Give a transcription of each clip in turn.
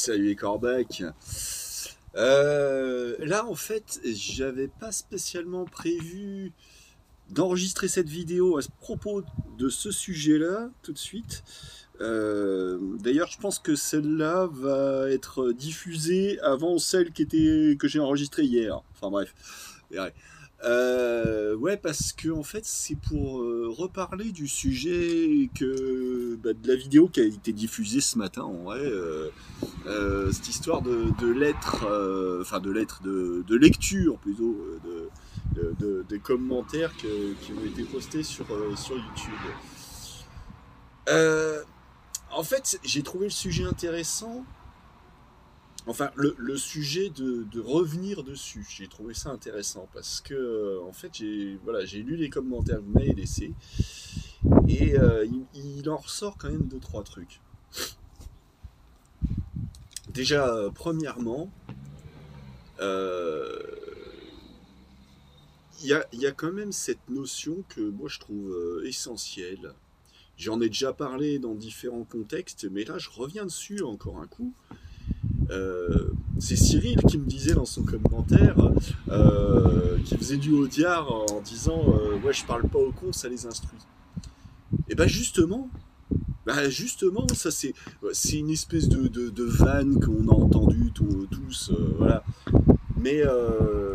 Salut Corbac. Là, en fait, j'avais pas spécialement prévu d'enregistrer cette vidéo à ce propos de ce sujet-là tout de suite. D'ailleurs, je pense que celle-là va être diffusée avant celle que j'ai enregistrée hier. Enfin bref. Ouais. Ouais, parce que en fait, c'est pour reparler du sujet de la vidéo qui a été diffusée ce matin. En vrai, cette histoire de lettres, enfin de lecture plutôt, des commentaires qui ont été postés sur YouTube. Euh, En fait, j'ai trouvé le sujet intéressant. Enfin, le sujet de revenir dessus, j'ai trouvé ça intéressant parce que, en fait, j'ai lu les commentaires que vous m'avez laissés et il en ressort quand même deux, trois trucs. Déjà, premièrement, euh, il y a quand même cette notion que moi je trouve essentielle. J'en ai déjà parlé dans différents contextes, mais là je reviens dessus encore un coup. C'est Cyril qui me disait dans son commentaire qui faisait du audiard en disant ouais, je parle pas aux cons, ça les instruit. Et justement, ça c'est une espèce de vanne qu'on a entendu tous, voilà. Mais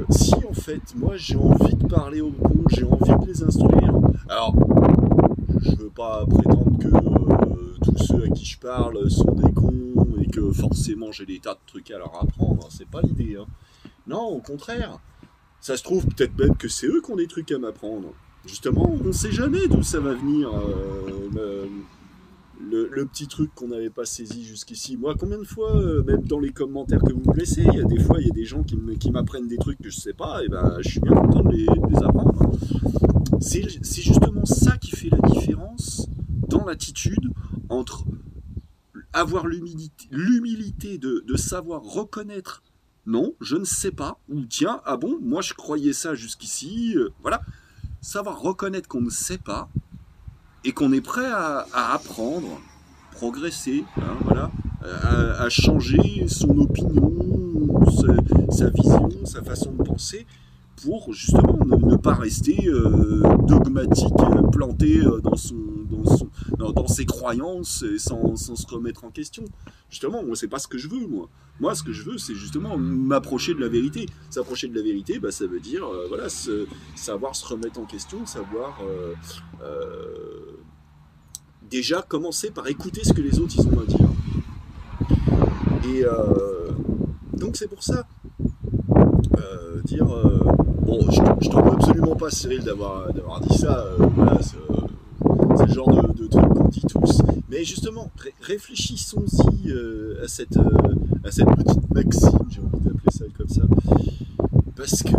si en fait, moi j'ai envie de parler aux cons, j'ai envie de les instruire. Alors, je veux pas prétendre que tous ceux à qui je parle sont des cons et que forcément j'ai des tas de trucs à leur apprendre. C'est pas l'idée, hein. Non, au contraire. Ça se trouve peut-être même que c'est eux qui ont des trucs à m'apprendre. Justement, on sait jamais d'où ça va venir. Le petit truc qu'on n'avait pas saisi jusqu'ici. Moi, combien de fois, même dans les commentaires que vous me laissez, il y a des fois, il y a des gens qui m'apprennent des trucs que je sais pas, et ben, je suis bien content de les apprendre. C'est justement ça qui fait la différence dans l'attitude entre avoir l'humilité de savoir reconnaître non, je ne sais pas, ou tiens, ah bon, moi je croyais ça jusqu'ici, voilà. Savoir reconnaître qu'on ne sait pas et qu'on est prêt à apprendre, progresser, hein, voilà, à changer son opinion, sa vision, sa façon de penser, pour justement ne pas rester dogmatique, planté dans ses croyances et sans se remettre en question. Justement, moi, c'est pas ce que je veux, moi. Moi, ce que je veux, c'est justement m'approcher de la vérité. S'approcher de la vérité, bah, ça veut dire voilà, savoir se remettre en question, savoir déjà commencer par écouter ce que les autres ils ont à dire. Et donc c'est pour ça dire bon, je t'en veux absolument pas, Cyril, d'avoir dit ça. Voilà, c'est le genre de truc qu'on dit tous. Mais justement, réfléchissons-y à cette petite maxime, j'ai envie d'appeler ça comme ça. Parce que,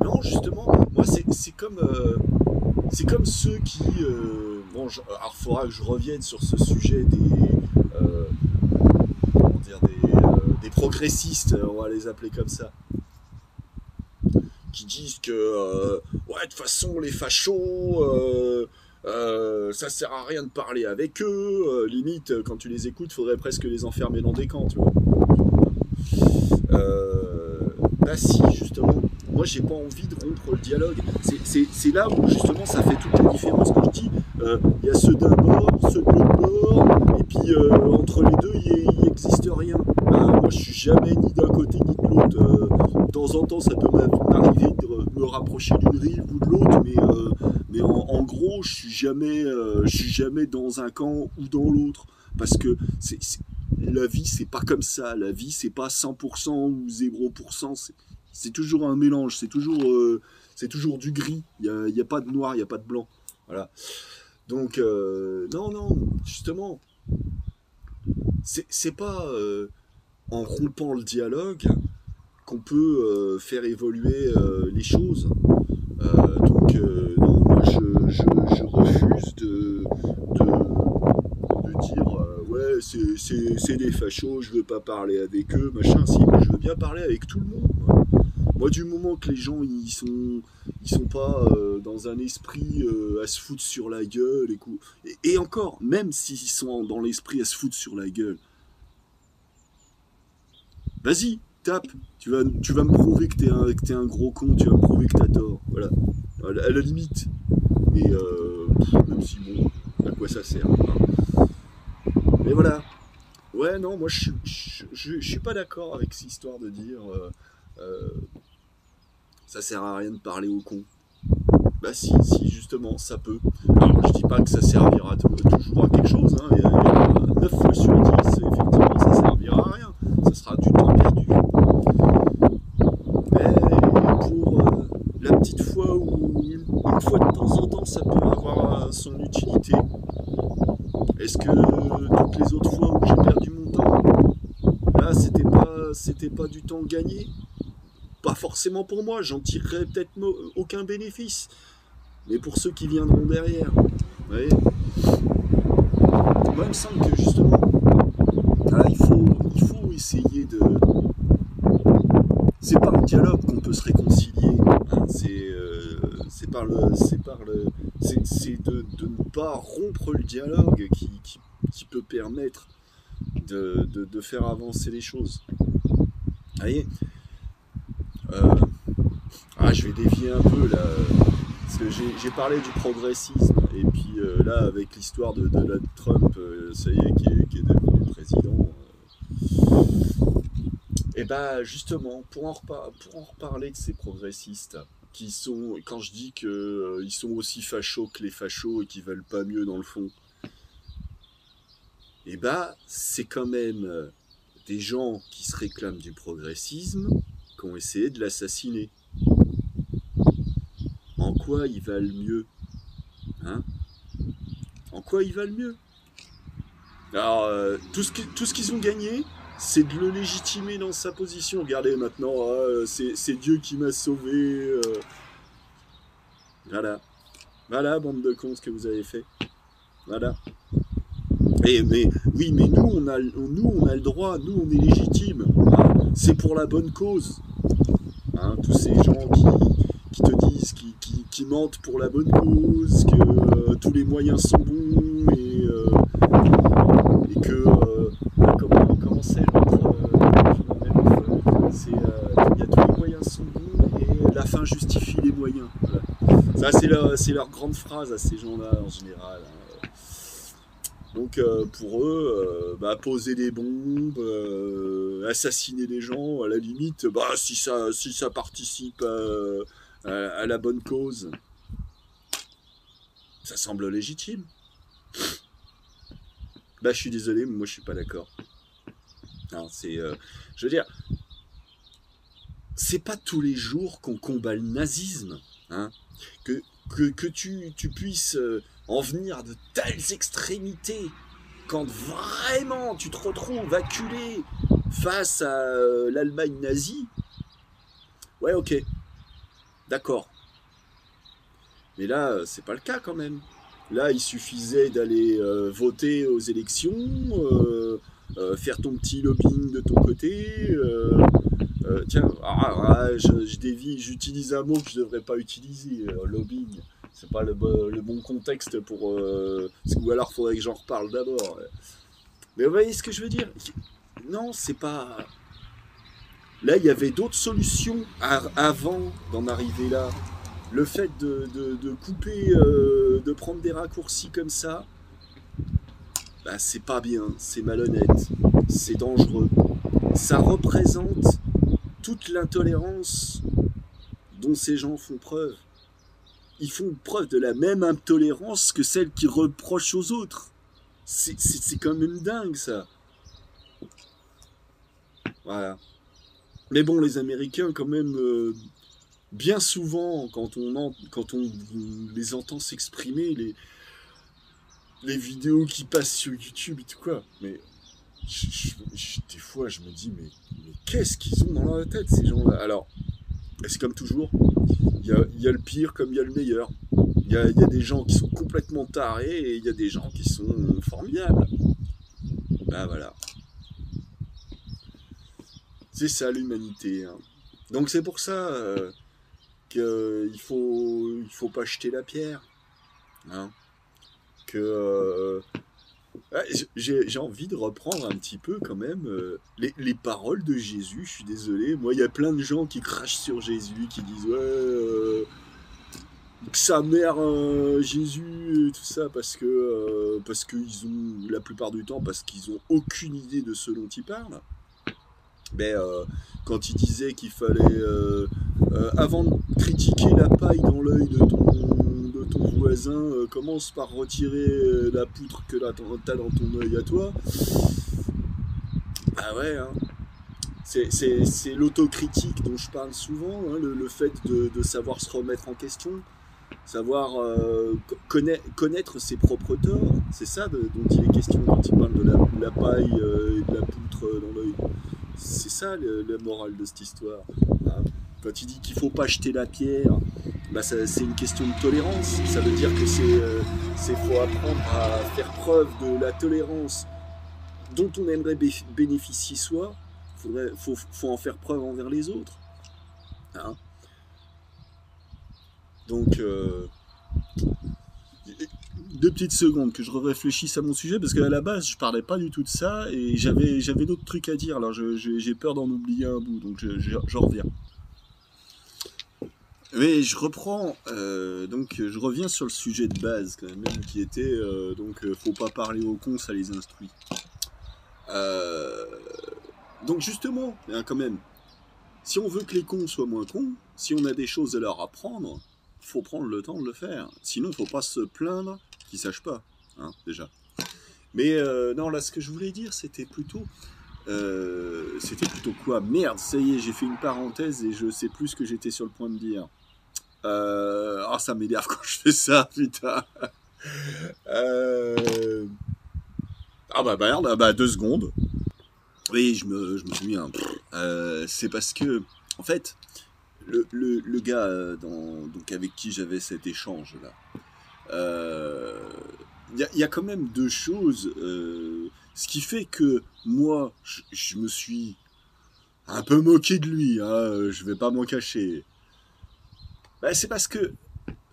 non, justement, moi, c'est comme ceux qui. Bon, alors, il faudra que je revienne sur ce sujet euh, comment dire, des progressistes, on va les appeler comme ça, qui disent que ouais, de toute façon les fachos ça sert à rien de parler avec eux, limite quand tu les écoutes faudrait presque les enfermer dans des camps, tu vois. Bah si, justement, moi j'ai pas envie de rompre le dialogue. C'est là où justement ça fait toute la différence. Quand je dis il y a ceux d'un bord, ceux de l'autre bord, et puis entre les deux il n'existe rien. Moi je suis jamais ni d'un côté ni de l'autre. De temps en temps ça peut m'arriver de me rapprocher d'une rive ou de l'autre, mais en gros je suis jamais dans un camp ou dans l'autre. Parce que la vie c'est pas comme ça. La vie c'est pas 100% ou 0%. C'est toujours un mélange, c'est toujours du gris, il y a pas de noir, il n'y a pas de blanc. Voilà. Donc, non, non, justement, c'est pas en rompant le dialogue qu'on peut faire évoluer les choses. Non, moi je refuse de dire ouais, c'est des fachos, je veux pas parler avec eux, machin. Si, moi, je veux bien parler avec tout le monde. Moi, du moment que les gens ils sont pas dans un esprit à se foutre sur la gueule et encore, même s'ils sont dans l'esprit à se foutre sur la gueule, Vas-y, tape. Tu vas me prouver que t'es un gros con, tu vas me prouver que t'as tort. Voilà. À la limite. Mais même si bon, à quoi ça sert, hein. Mais voilà. Ouais, non, moi je suis pas d'accord avec cette histoire de dire euh, ça sert à rien de parler aux cons. Bah si, si, justement, ça peut. Alors, je dis pas que ça servira toujours à quelque chose, hein. Il y a 9 fois sur 10, effectivement, ça servira à rien. Ça sera du temps perdu. Mais pour la petite fois où, une fois de temps en temps, ça peut avoir son utilité, est-ce que toutes les autres fois où j'ai perdu mon temps, là, c'était pas du temps gagné? Pas forcément pour moi, j'en tirerai peut-être aucun bénéfice. Mais pour ceux qui viendront derrière, vous voyez, moi il me semble que justement, là, il faut essayer de. C'est par le dialogue qu'on peut se réconcilier, hein. C'est de ne pas rompre le dialogue qui peut permettre de faire avancer les choses. Vous voyez, euh, je vais dévier un peu là. Parce que j'ai parlé du progressisme, et puis là, avec l'histoire de Donald Trump, ça y est, qui est devenu président, et bah justement, pour en reparler de ces progressistes, qui sont, quand je dis qu'ils sont aussi fachos que les fachos et qui veulent pas mieux dans le fond, et bah c'est quand même des gens qui se réclament du progressisme qui ont essayé de l'assassiner. En quoi ils valent mieux, hein? En quoi ils valent mieux? Alors, tout ce qu'ils ont gagné, c'est de le légitimer dans sa position. Regardez maintenant, c'est Dieu qui m'a sauvé. Voilà. Voilà, bande de cons, ce que vous avez fait. Voilà. Mais oui, mais nous, on a le droit, nous, on est légitime, hein. C'est pour la bonne cause, hein. Tous ces gens qui te disent, qui mentent pour la bonne cause, que tous les moyens sont bons et que comment c'est l'autre c'est il y a tous les moyens sont bons et la fin justifie les moyens. Voilà. Ça c'est leur grande phrase à ces gens-là en général, hein. Donc pour eux, poser des bombes, assassiner des gens, à la limite, si ça participe à la bonne cause, ça semble légitime. Bah je suis désolé, mais moi je suis pas d'accord. Alors, je veux dire, c'est pas tous les jours qu'on combat le nazisme, hein, que tu puisses en venir à de telles extrémités quand vraiment tu te retrouves acculé face à l'Allemagne nazie. Ouais, ok, d'accord. Mais là, c'est pas le cas quand même. Là, il suffisait d'aller voter aux élections, faire ton petit lobbying de ton côté. Tiens, je dévie, j'utilise un mot que je devrais pas utiliser, lobbying. C'est pas le bon contexte pour. Ou alors faudrait que j'en reparle d'abord. Mais vous voyez ce que je veux dire? Non, c'est pas. Là, il y avait d'autres solutions avant d'en arriver là. Le fait de couper, de prendre des raccourcis comme ça, bah, c'est pas bien, c'est malhonnête, c'est dangereux. Ça représente toute l'intolérance dont ces gens font preuve. Ils font preuve de la même intolérance que celle qu'ils reprochent aux autres. C'est quand même dingue ça. Voilà. Mais bon, les Américains, quand même, bien souvent, quand on les entend s'exprimer, les vidéos qui passent sur YouTube et tout quoi, mais des fois, je me dis, mais qu'est-ce qu'ils ont dans la tête, ces gens-là? Alors, c'est comme toujours, il y a le pire comme il y a le meilleur. Il y a des gens qui sont complètement tarés et il y a des gens qui sont formidables. Ben voilà. C'est ça l'humanité, hein. Donc c'est pour ça qu'il faut pas jeter la pierre, hein. Que Ouais, j'ai envie de reprendre un petit peu quand même les paroles de Jésus. Je suis désolé. Moi, il y a plein de gens qui crachent sur Jésus, qui disent ouais, que sa mère Jésus et tout ça parce qu'ils ont la plupart du temps parce qu'ils ont aucune idée de ce dont ils parlent. Mais quand il disait qu'il fallait avant de critiquer la paille dans l'œil de ton voisin, commence par retirer la poutre que t'as dans ton œil à toi. Ah ouais, hein. C'est l'autocritique dont je parle souvent, hein, le fait de savoir se remettre en question, savoir connaître ses propres torts. C'est ça dont il est question quand il parle de la paille et de la poutre dans l'œil. C'est ça la morale de cette histoire. Hein. Quand il dit qu'il faut pas jeter la pierre, bah c'est une question de tolérance. Ça veut dire que faut apprendre à faire preuve de la tolérance dont on aimerait bénéficier soi. Faut en faire preuve envers les autres. Hein. Donc, 2 petites secondes que je réfléchisse à mon sujet parce qu'à la base je parlais pas du tout de ça et j'avais d'autres trucs à dire. Alors j'ai peur d'en oublier un bout, donc j'en reviens. Mais je reprends, donc je reviens sur le sujet de base quand même, qui était faut pas parler aux cons, ça les instruit. Donc justement, hein, quand même, si on veut que les cons soient moins cons, si on a des choses à leur apprendre, faut prendre le temps de le faire. Sinon, faut pas se plaindre qu'ils sachent pas, hein, déjà. Mais non, là, ce que je voulais dire, c'était plutôt quoi? Merde, ça y est, j'ai fait une parenthèse et je sais plus ce que j'étais sur le point de dire. Ah, ça m'énerve quand je fais ça, putain. Ah bah merde, ah bah 2 secondes. Oui, je me souviens. C'est parce que, en fait, le gars donc avec qui j'avais cet échange là, il y a quand même 2 choses. Ce qui fait que moi, je me suis un peu moqué de lui, hein, je vais pas m'en cacher. Bah, c'est parce que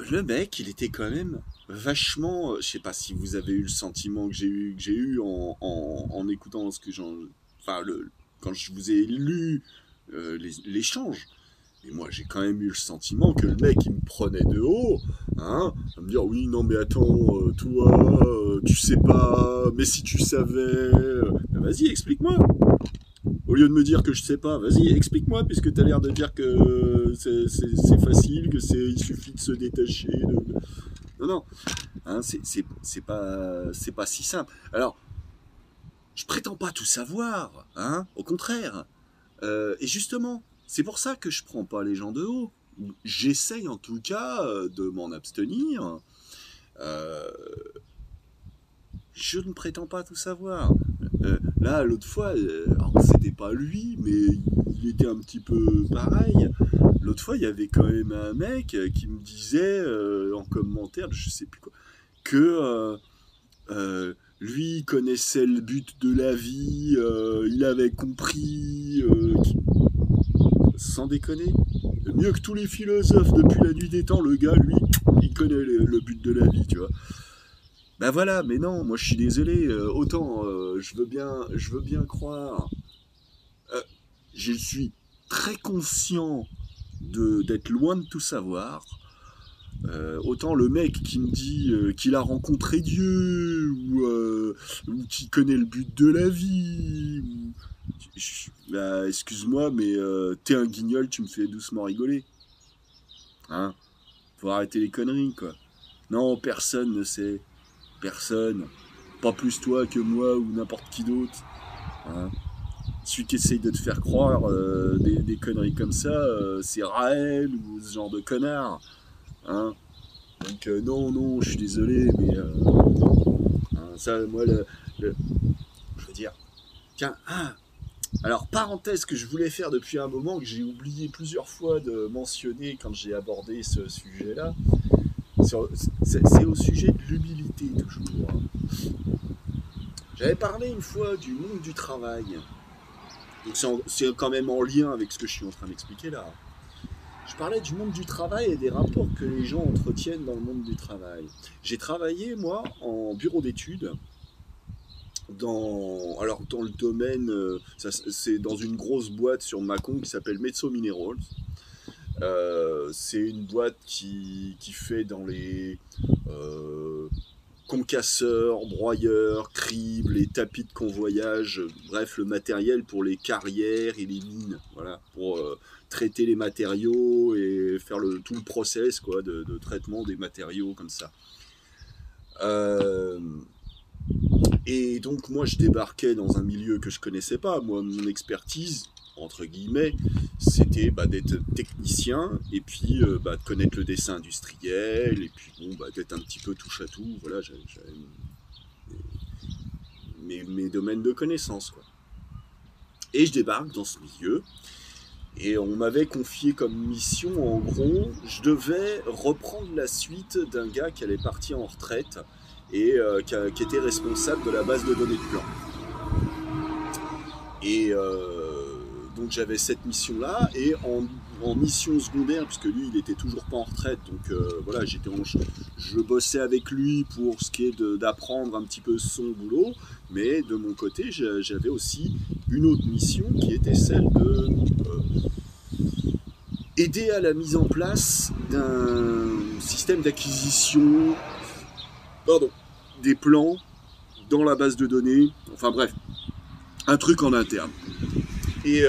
le mec, il était quand même vachement. Je sais pas si vous avez eu le sentiment que j'ai eu en écoutant ce que j'en. Enfin, quand je vous ai lu l'échange. Et moi, j'ai quand même eu le sentiment que le mec, il me prenait de haut, hein, à me dire oui, non, mais attends, toi, tu sais pas, mais si tu savais, ben vas-y, explique-moi. Au lieu de me dire que je sais pas, vas-y, explique-moi, puisque t'as l'air de dire que c'est facile, que il suffit de se détacher. Non, non, hein, c'est pas si simple. Alors, je prétends pas tout savoir, hein, au contraire. Et justement, c'est pour ça que je prends pas les gens de haut. J'essaye en tout cas de m'en abstenir. Euh, je ne prétends pas tout savoir. Là, l'autre fois, alors c'était pas lui, mais il était un petit peu pareil. L'autre fois, il y avait quand même un mec qui me disait en commentaire, je sais plus quoi, que lui connaissait le but de la vie, il avait compris, sans déconner. Mieux que tous les philosophes depuis la nuit des temps, le gars, lui, il connaît le but de la vie, tu vois. Ben voilà, mais non, moi je suis désolé, autant je veux bien croire, euh, je suis très conscient d'être loin de tout savoir. Autant le mec qui me dit qu'il a rencontré Dieu ou qui connaît le but de la vie, bah, excuse-moi, mais t'es un guignol, tu me fais doucement rigoler. Hein? Faut arrêter les conneries, quoi. Non, personne ne sait. Personne. Pas plus toi que moi ou n'importe qui d'autre. Hein? Celui qui essaye de te faire croire des conneries comme ça, c'est Raël ou ce genre de connard. Hein? Donc non, non, je suis désolé, mais hein, ça, moi, je veux dire, tiens, alors parenthèse que je voulais faire depuis un moment, que j'ai oublié plusieurs fois de mentionner quand j'ai abordé ce sujet-là, c'est au sujet de l'humilité toujours. J'avais parlé une fois du monde du travail, donc c'est quand même en lien avec ce que je suis en train d'expliquer là. Je parlais du monde du travail et des rapports que les gens entretiennent dans le monde du travail. J'ai travaillé, moi, en bureau d'études alors dans le domaine, c'est dans une grosse boîte sur Mâcon qui s'appelle Metso Minerals. C'est une boîte qui fait dans les concasseurs, broyeurs, cribles, les tapis de convoyage, bref, le matériel pour les carrières et les mines, voilà, pour traiter les matériaux et faire tout le process quoi, de traitement des matériaux comme ça. Euh, et donc moi je débarquais dans un milieu que je connaissais pas. Moi mon expertise entre guillemets c'était d'être technicien et puis de connaître le dessin industriel et puis bon d'être un petit peu touche à tout. Voilà, j'avais mes domaines de connaissances quoi. Et je débarque dans ce milieu et on m'avait confié comme mission en gros, je devais reprendre la suite d'un gars qui allait partir en retraite et qui était responsable de la base de données de plan. Et donc j'avais cette mission-là, et en mission secondaire, puisque lui il était toujours pas en retraite, donc voilà, je bossais avec lui pour ce qui est d'apprendre un petit peu son boulot, mais de mon côté j'avais aussi une autre mission qui était celle de aider à la mise en place d'un système d'acquisition, des plans dans la base de données, enfin bref, un truc en interne. Et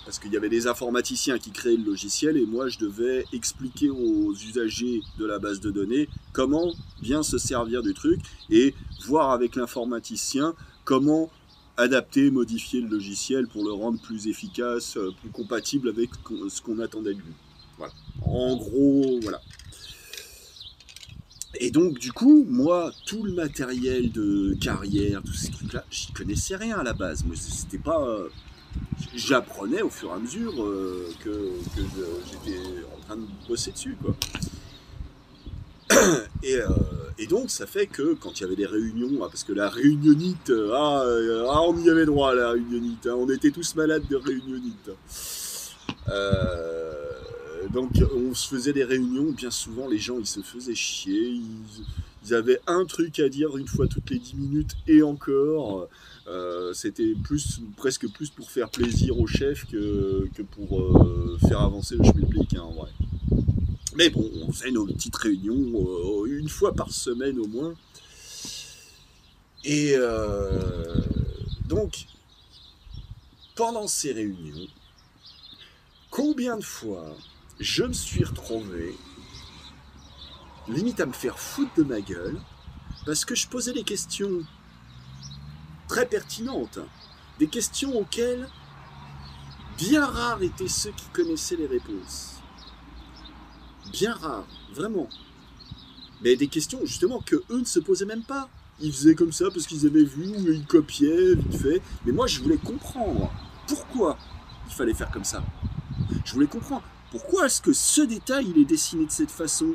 parce qu'il y avait des informaticiens qui créaient le logiciel et moi je devais expliquer aux usagers de la base de données comment bien se servir du truc et voir avec l'informaticien comment adapter, modifier le logiciel pour le rendre plus efficace, plus compatible avec ce qu'on attendait de lui. Voilà. En gros, voilà. Et donc, du coup, moi, tout le matériel de carrière, tous ces trucs-là, j'y connaissais rien à la base. Moi, c'était pas. J'apprenais au fur et à mesure que j'étais en train de bosser dessus, quoi. Et donc, ça fait que quand il y avait des réunions, parce que la réunionnite, on y avait droit à la réunionnite, hein, on était tous malades de réunionnite. Donc on se faisait des réunions, bien souvent les gens ils se faisaient chier, ils avaient un truc à dire une fois toutes les 10 minutes et encore, c'était presque plus pour faire plaisir au chef que pour faire avancer le schmilblick, hein, en vrai. Mais bon, on faisait nos petites réunions une fois par semaine au moins. Et donc, pendant ces réunions, combien de fois je me suis retrouvé limite à me faire foutre de ma gueule parce que je posais des questions très pertinentes, des questions auxquelles bien rares étaient ceux qui connaissaient les réponses. Bien rares, vraiment. Mais des questions justement que eux ne se posaient même pas. Ils faisaient comme ça parce qu'ils avaient vu ou ils copiaient vite fait. Mais moi je voulais comprendre pourquoi il fallait faire comme ça. Je voulais comprendre pourquoi est-ce que ce détail il est dessiné de cette façon.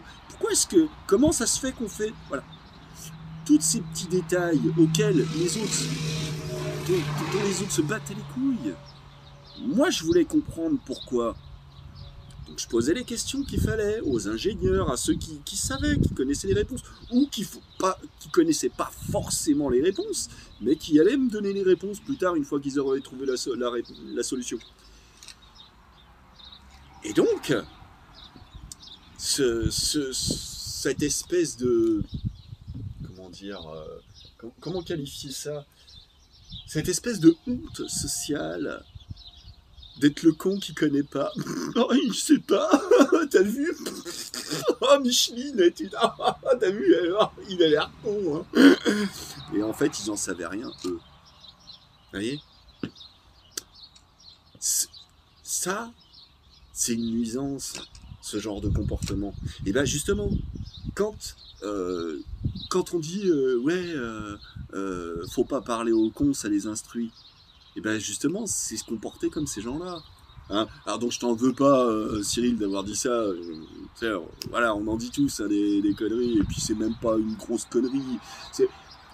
Comment ça se fait qu'on fait, voilà, tous ces petits détails auxquels les autres, dont les autres se battaient les couilles. Moi je voulais comprendre pourquoi. Donc je posais les questions qu'il fallait aux ingénieurs, à ceux qui savaient, qui connaissaient les réponses, ou qui connaissaient pas forcément les réponses, mais qui allaient me donner les réponses plus tard, une fois qu'ils auraient trouvé la solution. Et donc, cette espèce de... Comment dire... comment qualifier ça? Cette espèce de honte sociale d'être le con qui connaît pas. Oh, je sais pas. T'as vu? Oh, Micheline, t'as vu? Il a l'air con. Hein. Et en fait, ils en savaient rien, eux. Vous voyez? Ça, c'est une nuisance, ce genre de comportement. Et bien justement, quand on dit faut pas parler aux cons, ça les instruit. Et bien justement, c'est se comporter comme ces gens-là. Hein. Alors donc je t'en veux pas, Cyril, d'avoir dit ça. Voilà, on en dit tous hein, des conneries, et puis c'est même pas une grosse connerie.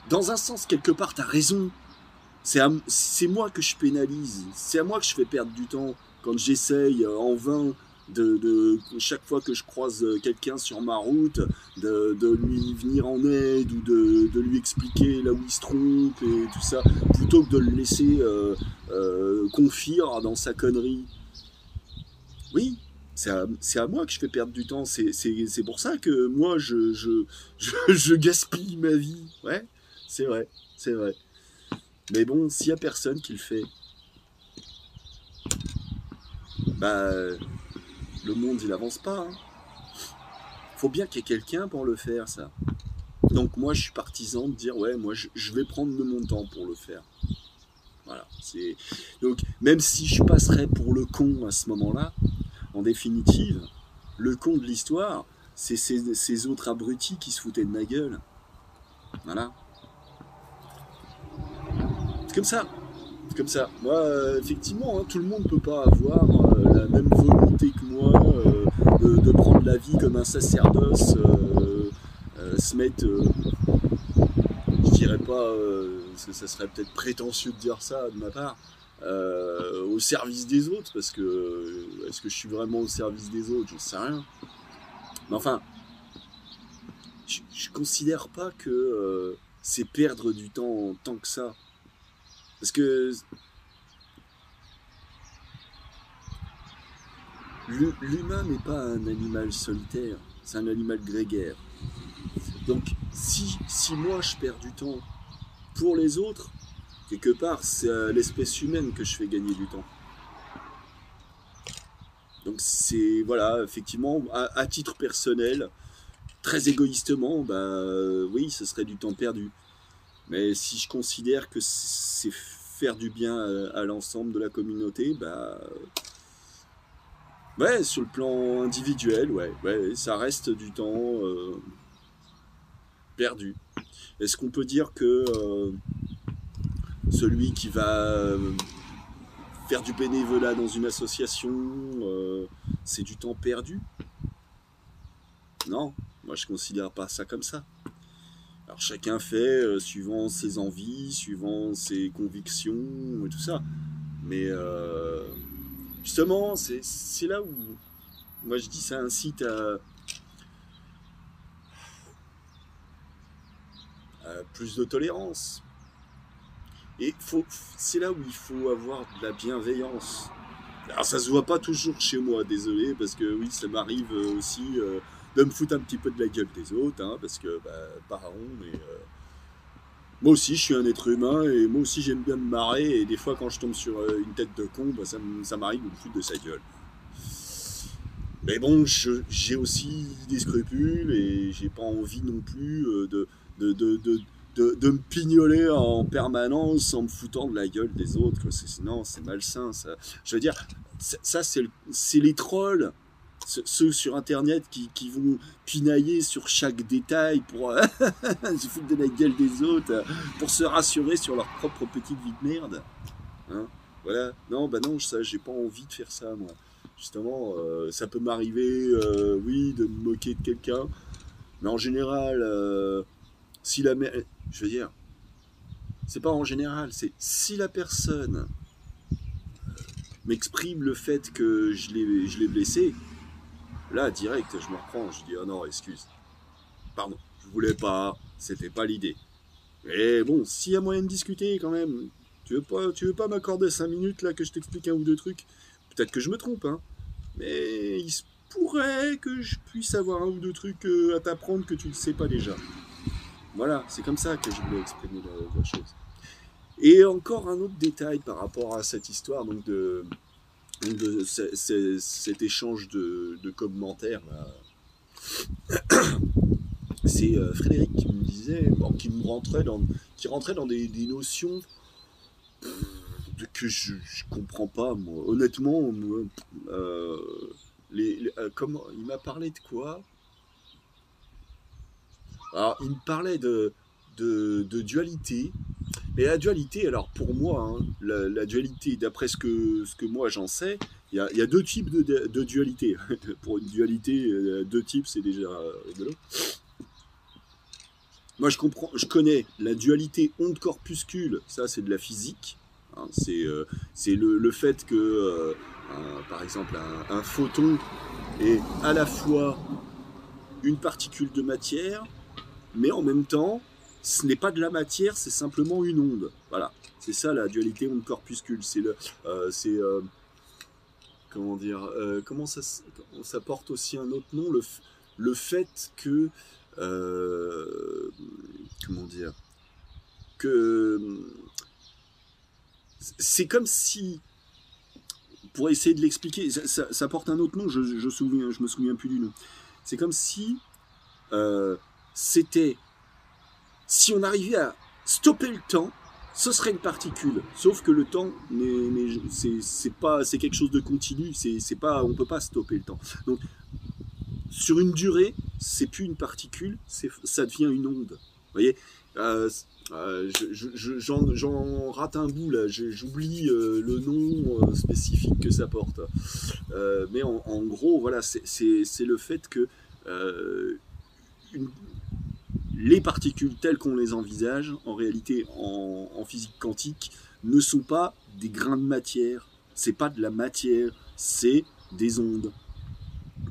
Dans un sens, quelque part, t'as raison. C'est moi que je pénalise, c'est à moi que je fais perdre du temps quand j'essaye en vain chaque fois que je croise quelqu'un sur ma route, de lui venir en aide ou de lui expliquer là où il se trompe et tout ça, plutôt que de le laisser confire dans sa connerie. Oui, c'est à moi que je fais perdre du temps. C'est pour ça que moi, je gaspille ma vie. Ouais, c'est vrai, c'est vrai. Mais bon, s'il y a personne qui le fait, bah, le monde, il avance pas. Hein. Faut bien qu'il y ait quelqu'un pour le faire, ça. Donc moi, je suis partisan de dire, ouais, moi, je vais prendre de mon temps pour le faire. Voilà. Donc, même si je passerais pour le con à ce moment-là, en définitive, le con de l'histoire, c'est ces autres abrutis qui se foutaient de ma gueule. Voilà. C'est comme ça. C'est comme ça. Moi, effectivement, hein, tout le monde ne peut pas avoir la même volonté que moi de prendre la vie comme un sacerdoce, se mettre, je dirais pas, parce que ça serait peut-être prétentieux de dire ça de ma part, au service des autres, parce que est-ce que je suis vraiment au service des autres? J'en sais rien. Mais enfin, je considère pas que c'est perdre du temps tant que ça. Parce que l'humain n'est pas un animal solitaire, c'est un animal grégaire. Donc si moi je perds du temps pour les autres, quelque part c'est à l'espèce humaine que je fais gagner du temps. Donc c'est, voilà, effectivement, à titre personnel, très égoïstement, bah oui, ce serait du temps perdu. Mais si je considère que c'est faire du bien à l'ensemble de la communauté, bah ouais, sur le plan individuel, ouais, ça reste du temps perdu. Est-ce qu'on peut dire que celui qui va faire du bénévolat dans une association, c'est du temps perdu? Non, moi je considère pas ça comme ça. Alors chacun fait suivant ses envies, suivant ses convictions et tout ça. Mais justement, c'est là où moi je dis ça incite à plus de tolérance. Et c'est là où il faut avoir de la bienveillance. Alors ça se voit pas toujours chez moi, désolé, parce que oui, ça m'arrive aussi de me foutre un petit peu de la gueule des autres, hein, parce que, bah, pardon, mais moi aussi je suis un être humain, et moi aussi j'aime bien me marrer, et des fois quand je tombe sur une tête de con, bah, ça m'arrive de me foutre de sa gueule. Mais bon, j'ai aussi des scrupules, et j'ai pas envie non plus de, de, de, de me pignoler en permanence en me foutant de la gueule des autres. Sinon, c'est malsain. Ça. Je veux dire, ça, c'est les trolls, ceux sur Internet qui vont pinailler sur chaque détail pour se foutre de la gueule des autres, pour se rassurer sur leur propre petite vie de merde. Hein, voilà. Non, bah non, ça, j'ai pas envie de faire ça, moi. Justement, ça peut m'arriver, oui, de me moquer de quelqu'un, mais en général, si la mère, je veux dire, c'est pas en général, c'est si la personne m'exprime le fait que je l'ai blessé, là, direct, je me reprends, je dis, oh non, excuse, pardon, je voulais pas, c'était pas l'idée. Mais bon, s'il y a moyen de discuter quand même, tu veux pas m'accorder 5 minutes là que je t'explique un ou deux trucs? Peut-être que je me trompe, hein, mais il se pourrait que je puisse avoir un ou deux trucs à t'apprendre que tu ne sais pas déjà. Voilà, c'est comme ça que je voulais exprimer la chose. Et encore un autre détail par rapport à cette histoire cet échange de commentaires. C'est Frédéric qui me disait, bon, qui rentrait dans des notions que je comprends pas, moi. Honnêtement, moi, comment, il m'a parlé de quoi? Alors, il me parlait de dualité. Mais la dualité, alors pour moi, hein, la dualité, d'après ce que moi j'en sais, il y a deux types de dualité. Pour une dualité, deux types, c'est déjà rigolo. Moi, je connais la dualité onde-corpuscule, ça c'est de la physique. Hein, c'est le fait que par exemple, un photon est à la fois une particule de matière, mais en même temps, ce n'est pas de la matière, c'est simplement une onde. Voilà, c'est ça la dualité onde-corpuscule. Comment dire, ça porte aussi un autre nom, le fait que, euh, comment dire, que c'est comme si, pour essayer de l'expliquer, ça porte un autre nom, je me souviens plus du nom. C'est comme si euh, c'était, si on arrivait à stopper le temps, ce serait une particule. Sauf que le temps, c'est quelque chose de continu. C'est pas, on peut pas stopper le temps. Donc, sur une durée, c'est plus une particule, ça devient une onde. Vous voyez, j'en rate un bout là. J'oublie le nom spécifique que ça porte. Mais en gros, voilà, c'est le fait que une, les particules telles qu'on les envisage, en réalité, en physique quantique, ne sont pas des grains de matière. C'est pas de la matière, c'est des ondes,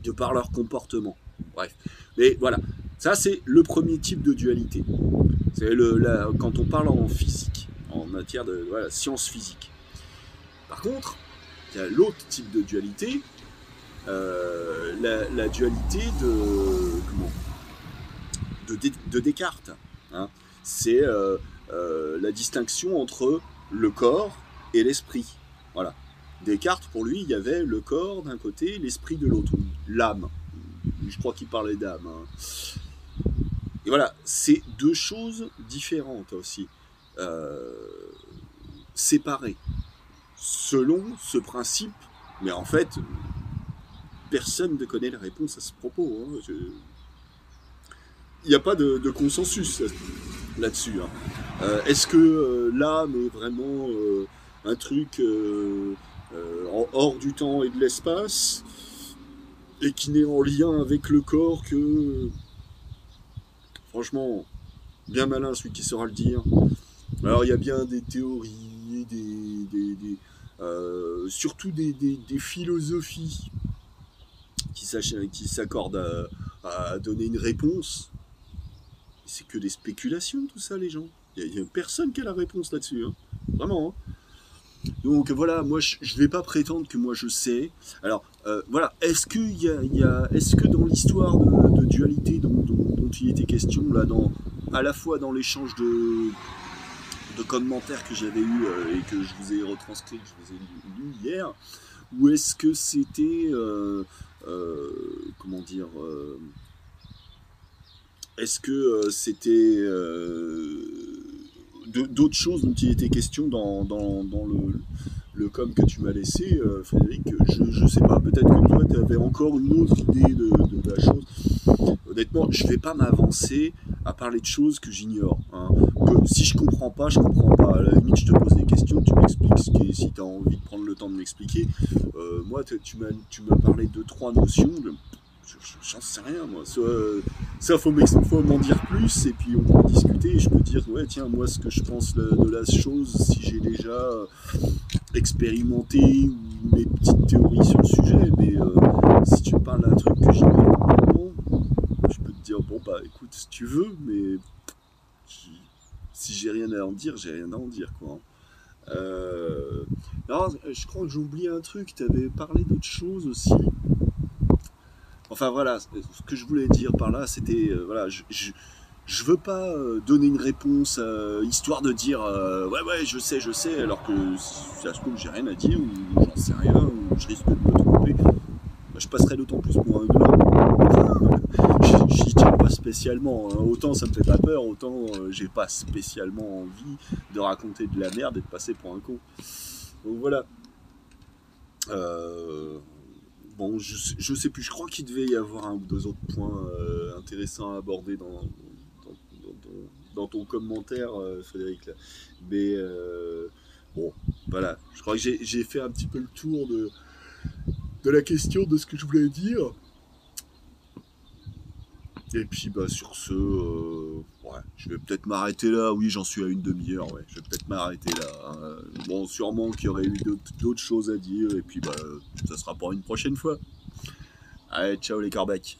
de par leur comportement. Bref. Mais voilà, ça c'est le premier type de dualité. C'est quand on parle en physique, en matière de sciences physiques. Par contre, il y a l'autre type de dualité, la dualité de Descartes. Hein. C'est la distinction entre le corps et l'esprit. Voilà. Descartes, pour lui, il y avait le corps d'un côté, l'esprit de l'autre, l'âme. Je crois qu'il parlait d'âme. Hein. Et voilà, c'est deux choses différentes aussi, séparées, selon ce principe. Mais en fait, personne ne connaît la réponse à ce propos. Hein. Il n'y a pas de consensus là-dessus. Hein. Est-ce que l'âme est vraiment un truc hors du temps et de l'espace et qui n'est en lien avec le corps que... Franchement, bien malin celui qui saura le dire. Alors il y a bien des théories, surtout des philosophies qui s'accordent à donner une réponse. C'est que des spéculations tout ça les gens. Il n'y a personne qui a la réponse là-dessus. Hein. Vraiment. Hein. Donc voilà, moi je vais pas prétendre que moi je sais. Alors voilà, est-ce que dans l'histoire de dualité dont il était question là, à la fois dans l'échange de commentaires que j'avais eu et que je vous ai retranscrit, que je vous ai lu hier, ou est-ce que c'était comment dire est-ce que c'était d'autres choses dont il était question dans le com que tu m'as laissé, Frédéric, je sais pas, peut-être que toi tu avais encore une autre idée de la chose. Honnêtement, je vais pas m'avancer à parler de choses que j'ignore. Hein. Que si je comprends pas, je comprends pas. À la limite, je te pose des questions, tu m'expliques si tu as envie de prendre le temps de m'expliquer. Moi, tu m'as parlé de 3 notions. J'en sais rien, moi. Ça, faut m'en dire plus, et puis on peut discuter, et je peux dire, ouais, tiens, moi, ce que je pense de la chose, si j'ai déjà expérimenté, ou mes petites théories sur le sujet, mais si tu me parles d'un truc que j'ignore, je peux te dire, bon, bah, écoute, si tu veux, mais si j'ai rien à en dire, j'ai rien à en dire, quoi. Alors, je crois que j'ai oublié un truc, tu avais parlé d'autre chose aussi. Enfin voilà, ce que je voulais dire par là, c'était, voilà, je veux pas donner une réponse histoire de dire ouais je sais, alors que si ça se trouve j'ai rien à dire, ou j'en sais rien, ou je risque de me tromper. Je passerai d'autant plus pour un gland. J'y tiens pas spécialement, hein. Autant ça me fait pas peur, autant j'ai pas spécialement envie de raconter de la merde et de passer pour un con. Donc voilà. Bon, je sais plus, je crois qu'il devait y avoir un ou deux autres points intéressants à aborder dans ton commentaire, Frédéric. Là. Mais bon, voilà, je crois que j'ai fait un petit peu le tour de la question, de ce que je voulais dire. Et puis bah sur ce, ouais, je vais peut-être m'arrêter là. Oui, j'en suis à une demi-heure, ouais. Je vais peut-être m'arrêter là, hein. Bon, sûrement qu'il y aurait eu d'autres choses à dire, et puis bah ça sera pour une prochaine fois. Allez, ciao les corbecs.